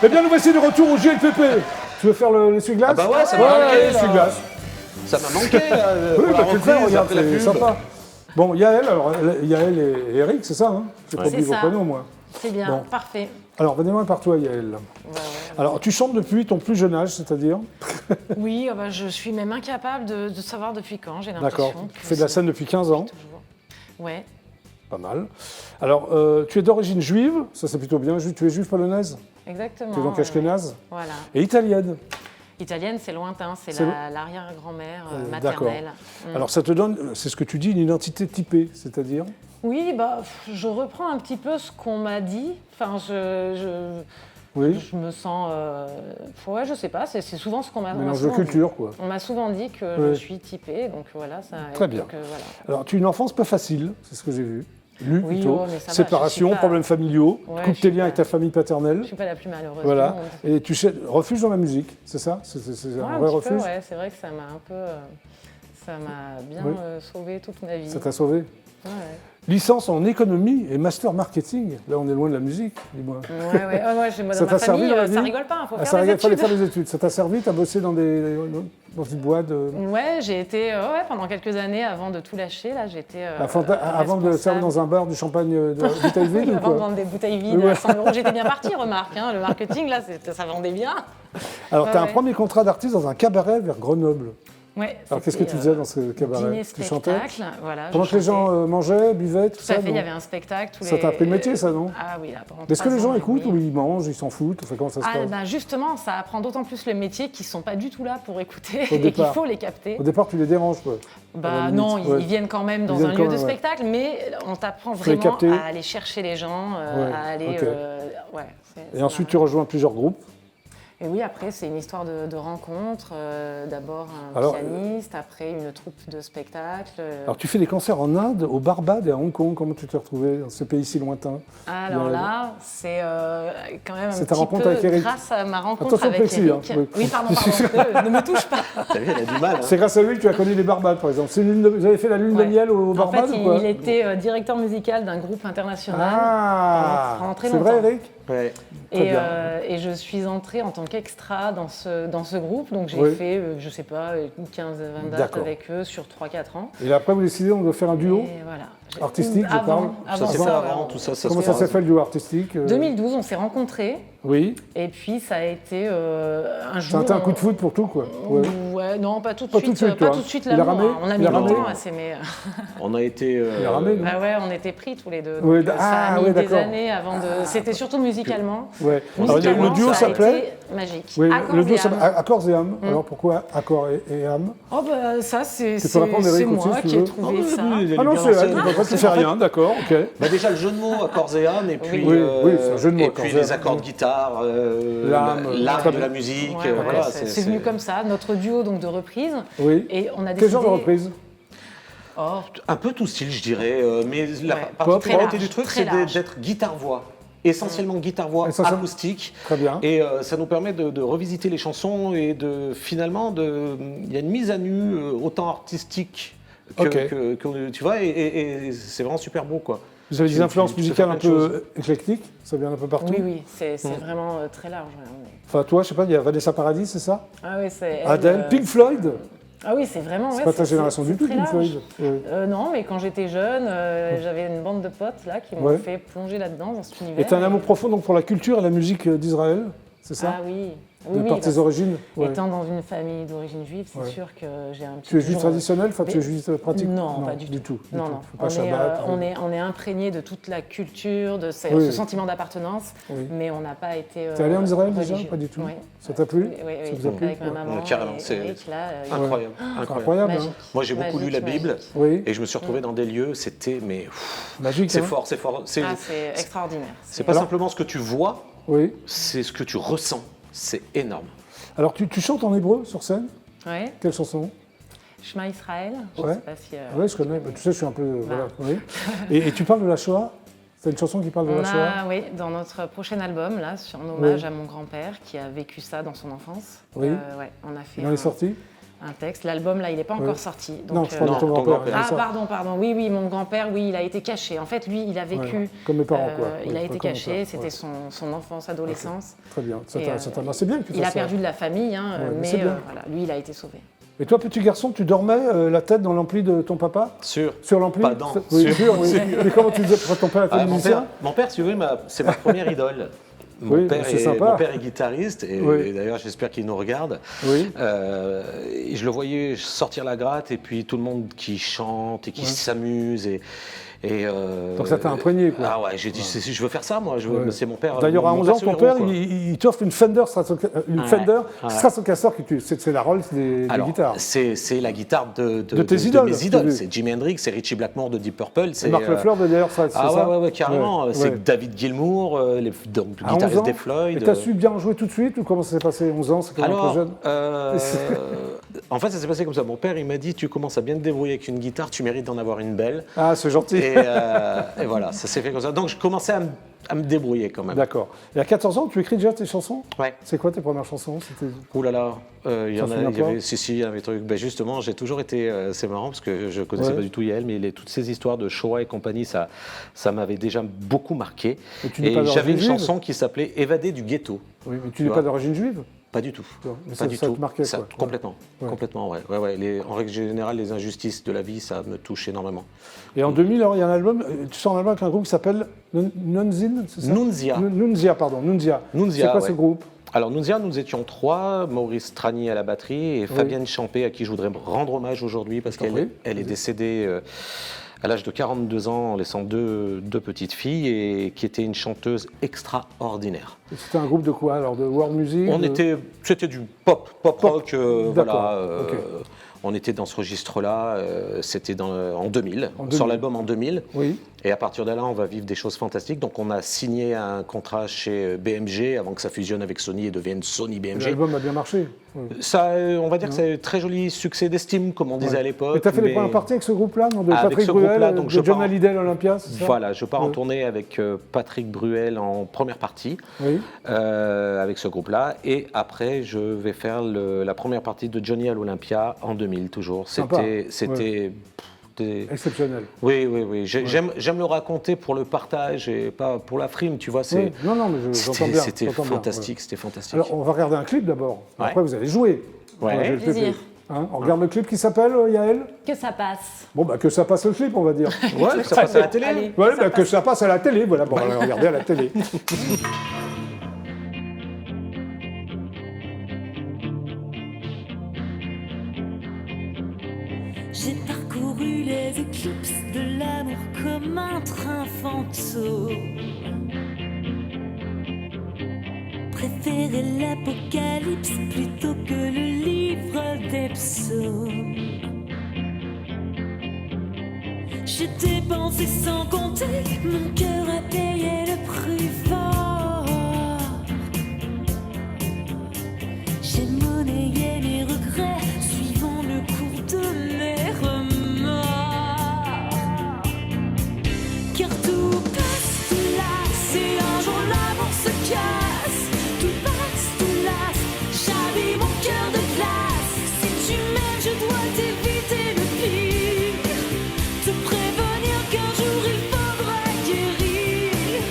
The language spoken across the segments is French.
Eh bien, nous voici de retour au JLPP. Tu veux faire l'essuie-glace? Ah bah ouais, ça m'a manqué, là. l'essuie-glace. Ça m'a manqué, là. Oui, pour la bah, tu le fais, reprise, regarde, après la c'est pub. sympa. Bon, Yael, alors, Yael et Eric, c'est ça, hein? J'ai pas C'est oublié vos ça. prénoms, moi. C'est bien, Bon. parfait. Alors, venez-moi par toi, Yael. Alors, tu chantes depuis ton plus jeune âge, c'est-à-dire? Oui, je suis même incapable de savoir depuis quand, j'ai D'accord. l'impression. Tu fais de la scène depuis 15 ans, Toujours. Ouais, pas mal. Alors, tu es d'origine juive, ça c'est plutôt bien. Tu es juive polonaise, exactement. tu es donc ashkénaze, Voilà. et italienne. Italienne, c'est lointain, c'est C'est l'arrière-grand-mère D'accord. maternelle. Alors, ça te donne, c'est ce que tu dis, une identité typée, c'est-à-dire? Oui, je reprends un petit peu ce qu'on m'a dit. Enfin, Oui, je me sens... ouais, je sais pas, c'est souvent ce qu'on m'a mélange de souvent dit. culture, quoi. On m'a souvent dit que Oui. je suis typée, donc voilà. Ça, Très bien. donc, voilà. Alors, tu as une enfance pas facile, c'est ce que j'ai vu. Lu Oui, plutôt. oh, mais ça va, Séparation, je suis pas- problèmes familiaux, Ouais, coupe je tes suis liens pas- avec ta famille paternelle. Je suis pas la plus malheureuse Voilà. du monde. Et tu refuges dans la musique, c'est ça? C'est Ouais, un un vrai petit peu, refuge? ouais, c'est vrai que ça m'a un peu... ça m'a bien Oui. sauvé toute ma vie. Ça t'a sauvé? Ouais, Licence en économie et master marketing. Là, on est loin de la musique, dis-moi. ouais. Ouais, moi, Ça dans t'a ma servi famille, dans la ça vie rigole pas, il faut Ah, faire des il fallait études. faire des études. Ça t'a servi? T'as bossé dans une boîte Ouais, j'ai été pendant quelques années avant de tout lâcher. Là, j'étais avant de servir dans un bar du champagne de Bouteilleville ou avant de quoi? vendre des bouteilles vides Ouais. à 100 €. J'étais bien partie, remarque. Hein, le marketing, là, ça vendait bien. Alors, tu as un Ouais. premier contrat d'artiste dans un cabaret vers Grenoble. Ouais, Alors, qu'est-ce que tu faisais dans ce cabaret? Dîner, Tu chantais? spectacle, voilà. Pendant je que les chantais. gens mangeaient, buvaient, tout Tout ça? à fait, il y non? avait un spectacle. Ça t'a appris le métier, ça, non? Ah oui, là, pendant Est-ce que 3 les gens ans et écoutent demi. ou ils mangent, ils s'en foutent? Enfin, comment ça se passe? Justement, ça apprend d'autant plus le métier qu'ils ne sont pas du tout là pour écouter Au et qu'il départ. faut les capter. Au départ, tu les déranges, quoi. à la limite, Non, ouais. ils viennent quand même dans viennent un quand lieu de même, ouais. spectacle, mais on t'apprend Faut les vraiment capter. à aller chercher les gens, Ouais, à aller... ok. ouais, Et ensuite, tu rejoins plusieurs groupes. Et oui, après, c'est une histoire de rencontre. D'abord un Alors, pianiste, après une troupe de spectacle. Alors, tu fais des concerts en Inde, au Barbade et à Hong Kong. Comment tu t'es retrouvé dans ce pays si lointain? Alors là, c'est quand même un C'est ta petit rencontre peu avec Eric. grâce à ma rencontre Attention, avec Plexi, Eric. hein, oui. Oui, pardon, ne me touche pas. T'as vu, elle a du mal. Hein. C'est grâce à lui que tu as connu les Barbades, par exemple. Vous avez fait la lune de Ouais. miel au En Barbades fait, ou quoi? il était directeur musical d'un groupe international Ah, pendant très c'est vrai, longtemps. Eric? Ouais. Très bien. Et je suis entrée en tant qu'extra dans ce groupe. Donc j'ai Oui. fait, je sais pas, une 15-20 dates D'accord. avec eux sur 3-4 ans. Et après, vous décidez donc de faire un duo Et voilà. artistique, je parle. Avant Ça s'est ça, fait ouais. avant, tout ça. Comment ça s'est fait le duo artistique? 2012, on s'est rencontrés. Oui. Et puis ça a été un Ça jour. a été un coup de foot pour tout, quoi. Ouais. Ouais, non, pas tout de Pas suite. tout de suite, Pas toi. tout de suite Il a l'amour. ramé Hein. On a Il mis a du ramé temps à s'aimer. On a été. Il a ramé, non? Bah ouais, on était pris tous les deux. Ouais, Donc, ça a mis ouais, des d'accord. années avant de. C'était surtout musicalement. Ouais. Alors, Musicalement, le duo ça a s'appelait? été magique. Oui, Accords le duo et s'appelle âme. Accords et âme. Alors pourquoi Accords et âme? Oh bah ça c'est Tu peux répondre, Eric, aussi, moi si tu qui ai veux. trouvé ça. Ah non, c'est elle, tu fais rien, d'accord, ok. Bah déjà le jeu de mots accords et âme et puis Oui, oui, c'est un jeu de mots, et accords puis et les âme. accords de guitare, L'âme, l'âme très de bien. la musique, Ouais, ouais, voilà. c'est venu comme ça, notre duo donc de reprise. Oui. Et on a décidé. Quel genre de reprise? Oh, Un peu tout style, je dirais, mais la Ouais. particularité Très du truc, large, c'est très large. d'être guitare-voix. Essentiellement guitare-voix Essentiellement. acoustique. Très bien. Et ça nous permet de revisiter les chansons et finalement, il y a une mise à nu autant artistique que tu vois, et c'est vraiment super beau, quoi. Vous avez des Tu- influences tu sais musicales faire un plein de peu éclectiques? Ça vient un peu partout? oui, c'est vraiment très large. Ouais, Enfin, toi, je sais pas, il y a Vanessa Paradis, c'est ça? Ah oui, c'est. Adele, Pink Floyd? Ah oui, c'est vraiment. C'est ouais, pas ta génération du tout, très Pink large. Floyd. Ouais. Non, mais quand j'étais jeune, j'avais une bande de potes là qui m'ont Ouais. fait plonger là-dedans dans cet univers. Et tu as un amour profond donc, pour la culture et la musique d'Israël, c'est ça? Ah oui. De par tes origines? Ouais. Étant dans une famille d'origine juive, c'est Ouais. sûr que j'ai un petit Tu es juif toujours- traditionnel, enfin tu es Mais- juif pratique? Non, pas du tout. du Non, tout. non. Faut pas Shabbat. On est imprégné de toute la culture, de ce Oui. sentiment d'appartenance, Oui. mais on n'a pas été. T'es allé en Israël déjà? religieux. Pas du tout. Oui. Ça t'a plu? Oui, Ça vous a plu? avec ma maman. Carrément, et c'est Eric, là, incroyable. C'est incroyable. incroyable, Magique. hein? Moi, j'ai beaucoup lu la Magique, Bible magique. Oui. et je me suis retrouvé dans des lieux, c'était Magique, c'est hein? fort, c'est fort. Ah, c'est extraordinaire. C'est pas simplement ce que tu vois, Oui. c'est ce que tu ressens. C'est énorme. Alors tu chantes en hébreu sur scène? Ouais. Quelle chanson? Shema Israël. Je Ouais. sais pas si. Oui, je connais. Bah, tu sais, je suis un peu. Voilà. Oui. Et tu parles de la Shoah? C'est une chanson qui parle de On la Shoah? a, oui, dans notre prochain album, là, en hommage à mon grand-père qui a vécu ça dans son enfance. Oui. Ouais, on a fait. Il en est sorti? un texte. L'album, là, il n'est pas encore sorti. Non, Donc, je parle de ton non, grand-père. ton grand-père. c'est ça. pardon. Oui, mon grand-père, oui, il a été caché. En fait, lui, il a vécu. Ouais, comme mes parents, quoi. Il Ouais, a pas été comme mon caché. père. C'était son enfance, adolescence. Très bien. Ça Et, t'a c'est bien que tu Il a fasses ça. perdu de la famille, hein, Ouais, mais mais c'est bien. voilà, lui, il a été sauvé. Et toi, petit garçon, tu dormais la tête dans l'ampli de ton papa? Sûr. Sur l'ampli? Pas dans. Oui, Sûr. sûr, oui. Mais comment tu disais pour ton père était musicien? Mon père, si vous voulez, c'est ma première idole. Oui, Mon père c'est sympa. mon père est guitariste et, Oui. et d'ailleurs j'espère qu'il nous regarde. Oui. Et je le voyais sortir la gratte et puis tout le monde qui chante et qui s'amuse Donc ça t'a imprégné, quoi. Ah ouais, j'ai dit je veux faire ça moi. Ouais. C'est mon père. D'ailleurs, à mon 11 ans, c'est ton le père, héros, quoi. il t'offre une Fender Stratocaster, c'est la Rolls des Alors, guitares. c'est la guitare de tes idoles, mes idoles. oui. C'est Jimi Hendrix, c'est Richie Blackmore de Deep Purple. C'est Mark Lefleur, d'ailleurs, c'est Ah ça? ouais, carrément. Ouais, C'est ouais. David Gilmour, donc À 11 guitariste ans, des Floyd. Et t'as su bien jouer tout de suite ou comment ça s'est passé? 11 ans, c'est quand même un peu Alors, jeune. en fait, ça s'est passé comme ça. Mon père, il m'a dit, tu commences à bien te débrouiller avec une guitare, tu mérites d'en avoir une belle. Ah, c'est gentil. Et voilà, ça s'est fait comme ça. Donc, je commençais à me débrouiller quand même. D'accord. Et à 14 ans, tu écris déjà tes chansons? Ouais. C'est quoi tes premières chansons? C'était... Ouh là là, il y T'en en a, souviens il y pas avait, si, il y avait des trucs. Ben justement, j'ai toujours été, c'est marrant parce que je connaissais Ouais. pas du tout Yael, mais toutes ces histoires de Shoah et compagnie, ça m'avait déjà beaucoup marqué. Et tu n'es pas Et j'avais une d'origine juive? chanson qui s'appelait Évader du ghetto. Oui, mais tu n'es vois. pas d'origine juive? Pas du tout. Mais Pas du ça tout. te marquait, Ça, quoi. complètement. Ouais. Complètement, ouais. Ouais. En règle générale, les injustices de la vie, ça me touche énormément. Et en 2000, alors, il y a un album, tu sors un album avec un groupe qui s'appelle Nunzin, c'est ça? Nunzia. Nunzia, pardon, Nunzia. Nunzia, C'est quoi ouais. ce groupe? Alors, Nunzia, nous étions 3, Maurice Trani à la batterie et Fabienne Champé, à qui je voudrais rendre hommage aujourd'hui parce t'en prie. qu'elle est décédée à l'âge de 42 ans en laissant deux petites filles et qui était une chanteuse extraordinaire. Et c'était un groupe de quoi alors? De world music? C'était du pop rock, D'accord, voilà. ok. On était dans ce registre-là, c'était en 2000, En sur 2000. l'album en 2000. Oui. Et à partir de là, on va vivre des choses fantastiques. Donc, on a signé un contrat chez BMG avant que ça fusionne avec Sony et devienne Sony BMG. L'album a bien marché. Oui. Ça, on va dire que c'est un très joli succès d'estime, comme on disait Ouais. à l'époque. Et tu as fait les mais- premières parties avec ce groupe-là, non? De Avec Patrick ce Bruel, groupe-là, donc de je John pars en- Hallyday, l'Olympia, c'est ça? Voilà, je pars en Ouais. tournée avec Patrick Bruel en première partie, Oui. avec ce groupe-là. Et après, je vais faire la première partie de Johnny à l'Olympia en 2000, toujours. Sympa. C'était Exceptionnel. Oui. J'aime le raconter pour le partage et pas pour la frime, tu vois. Oui. Non, mais j'entends bien. C'était j'entends bien, fantastique, ouais. c'était fantastique. Alors, on va regarder un clip d'abord. Ouais. Après, vous allez jouer. Ouais. J'ai le Plaisir. clip. Hein, on regarde le clip qui s'appelle, Yael? Que ça passe. Bon, bah, que ça passe le clip, on va dire. Ouais, ça passe à la télé. Allez, Ouais, ça bah, que passe. ça passe à la télé. Voilà, bon, on va regarder à la télé. J'ai parcouru les éclipses de l'amour comme un train fantôme. Préféré l'apocalypse plutôt que le livre des psaumes. J'ai dépensé sans compter, mon cœur a payé le prix fort. J'ai monnayé mes regrets, suivant le cours de mes remords. Car tout passe, tout lasse, et un jour l'amour se casse. Tout passe, tout lasse, j'habille mon cœur de glace. Si tu m'aimes, je dois t'éviter le pire. Te prévenir qu'un jour il faudra guérir.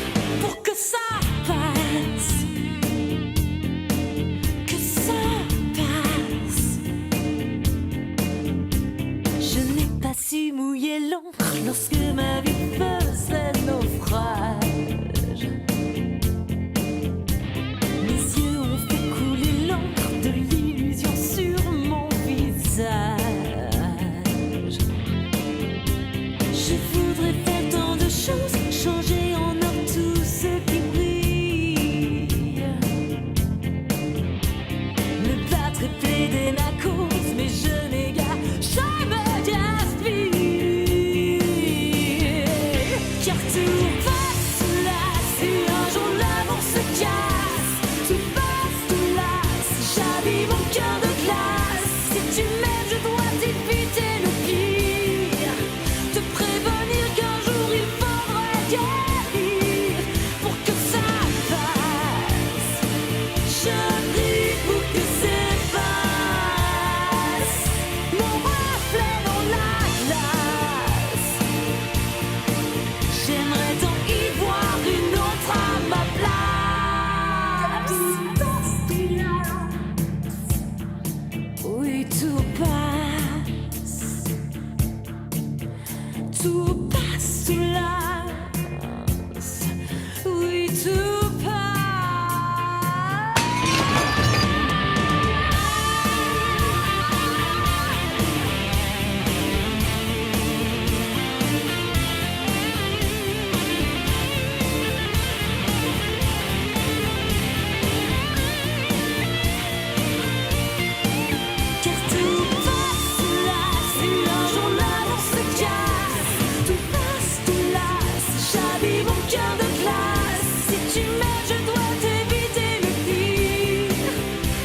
mon cœur de glace. Si tu m'aimes, je dois t'éviter le pire,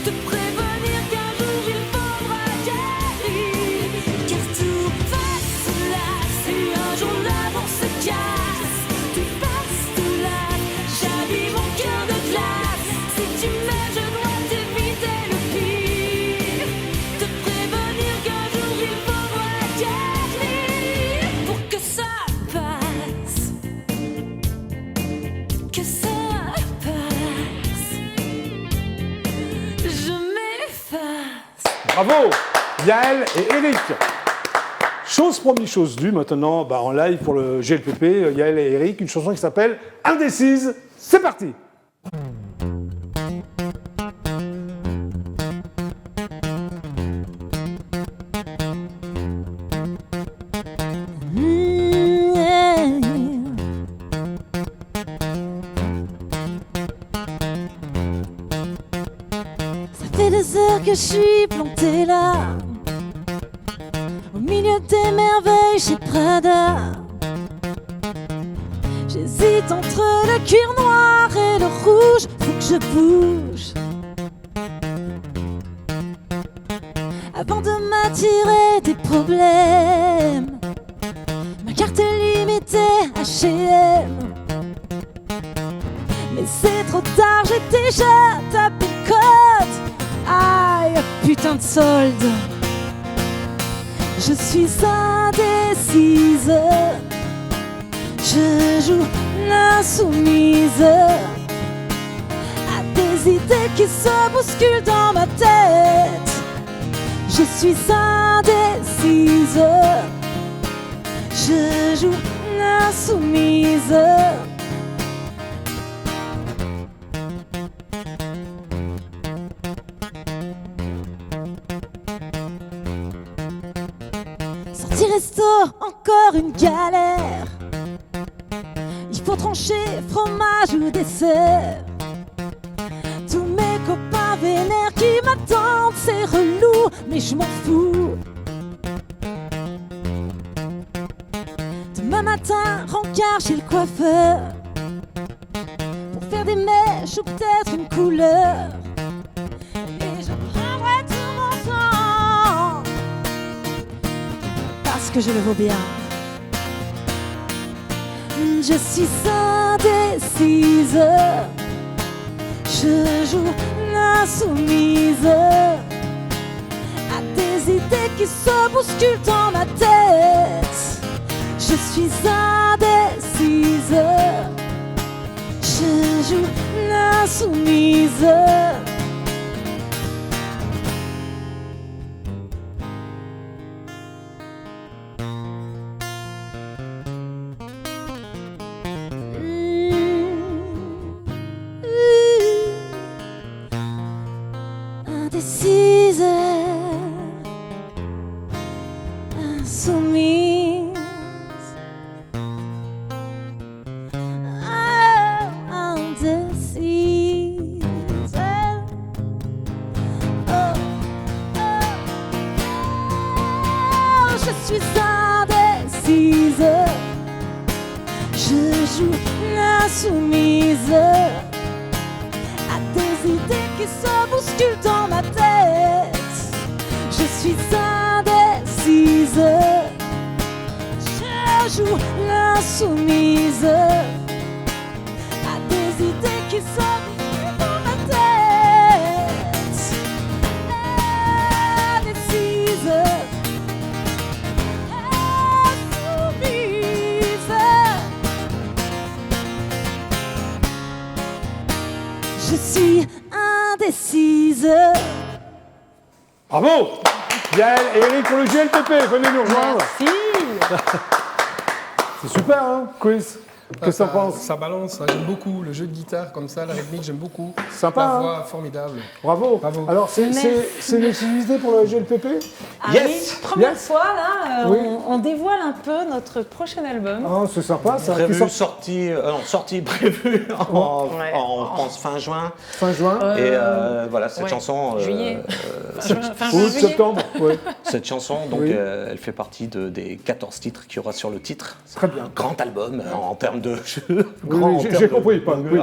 te prévenir qu'un jour il faudra guérir. Car tout passe là, et un jour l'amour se casse. Tout passe là, j'habille mon cœur de glace. Si tu m'aimes, je dois t'éviter le pire, te prévenir qu'un jour il faudra guérir. Pour que ça passe, que ça passe, je m'efface. Bravo, Yael et Eric. Chose promise, chose due. Maintenant, en live pour le GLPP, Yael et Eric, une chanson qui s'appelle Indécise. C'est parti. Ça fait des heures que je suis plantée là, au milieu des merveilles chez Prada. J'hésite entre le cuir noir et le rouge, faut que je bouge avant de m'attirer des problèmes. Ma carte est limitée H&M, mais c'est trop tard, j'ai déjà tapé le code. Aïe, putain de solde. Je suis indécise, je joue l'insoumise à des idées qui se bousculent dans ma tête. Je suis indécise, je joue l'insoumise. Sortie resto, encore une galère. Il faut trancher fromage ou dessert. Tous mes copains vénères qui m'attendent, c'est relou, mais je m'en fous. Demain matin, rencard chez le coiffeur pour faire des mèches ou peut-être une couleur. Et je prendrai tout mon temps parce que je le vaux bien. Je suis indécise, je joue l'insoumise à des idées qui se bousculent dans ma tête. Je suis indécise, je joue l'insoumise. Indécise, insoumise. Indécise. Oh, je suis indécise, je joue l'insoumise à des idées qui se bousculent dans ma tête. Je suis indécise, je joue l'insoumise à des idées qui se bousculent dans ma tête. Indécise, insoumise. Je suis indécise. Bravo, Yael et Eric pour le GLPP. Venez nous rejoindre. Merci. C'est super, hein, Chris. Qu'est-ce que t'en penses? Ça balance, hein, j'aime beaucoup le jeu de guitare comme ça, la rythmique, j'aime beaucoup. Sympa, La hein. voix formidable. Bravo. Bravo. Alors, c'est Merci. une exclusivité pour le GLPP? Ah Yes. oui, première Yes. fois là, Oui. on dévoile un peu notre prochain album. Ah, c'est sympa, ça. Qui Prévu, sort sortie prévue en, Ouais. je pense, fin juin. fin juin, Et voilà, cette ouais. chanson. Juillet. cette, Fin août, juillet. septembre. Ouais. cette chanson, donc, Oui. elle fait partie des 14 titres qu'il y aura sur le titre. C'est Très bien. un grand album en termes termes de jeu. oui, j'ai compris, pas. Oui.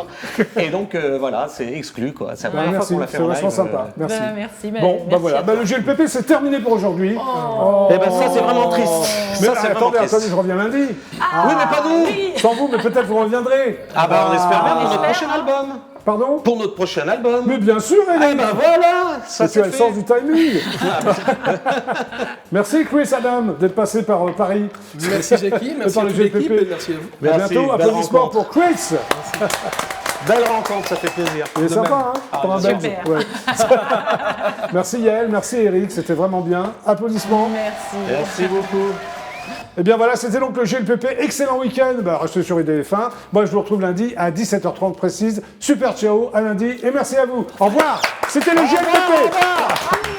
Et donc, voilà, c'est exclu, quoi. C'est la Bah, première fois merci, qu'on l'a fait c'est en vachement live. sympa. Merci. Merci. Bon, bah merci voilà, à bah, toi. le GLPP c'est terminé pour aujourd'hui. Et ben ça, c'est vraiment triste. Mais Ça, c'est vraiment attendez, triste. je reviens lundi. Oui, mais pas nous. Sans vous, mais peut-être vous reviendrez. Ah bah, on espère bien pour notre espère, prochain album. Pardon? Pour notre prochain album. Mais bien sûr, Eh Hélène. ben voilà, ça Et tu as c'est le sens fait. du timing. Merci Chris Adam d'être passé par Paris. Merci Jackie, merci par à le toute l'équipe GPP. et merci à vous. Mais à Merci, bientôt, belle applaudissements rencontre. pour Chris. Belle rencontre, ça fait plaisir. Il est sympa, hein, pour un Belge. super. Ouais. Merci Yael, merci Eric, c'était vraiment bien. Applaudissements. Merci. Merci beaucoup. Et bien voilà, c'était donc le GLPP. Excellent week-end. Bah, restez sur IDF1. Moi, je vous retrouve lundi à 17h30 précise. Super ciao, à lundi et merci à vous. Au revoir. C'était le GLPP.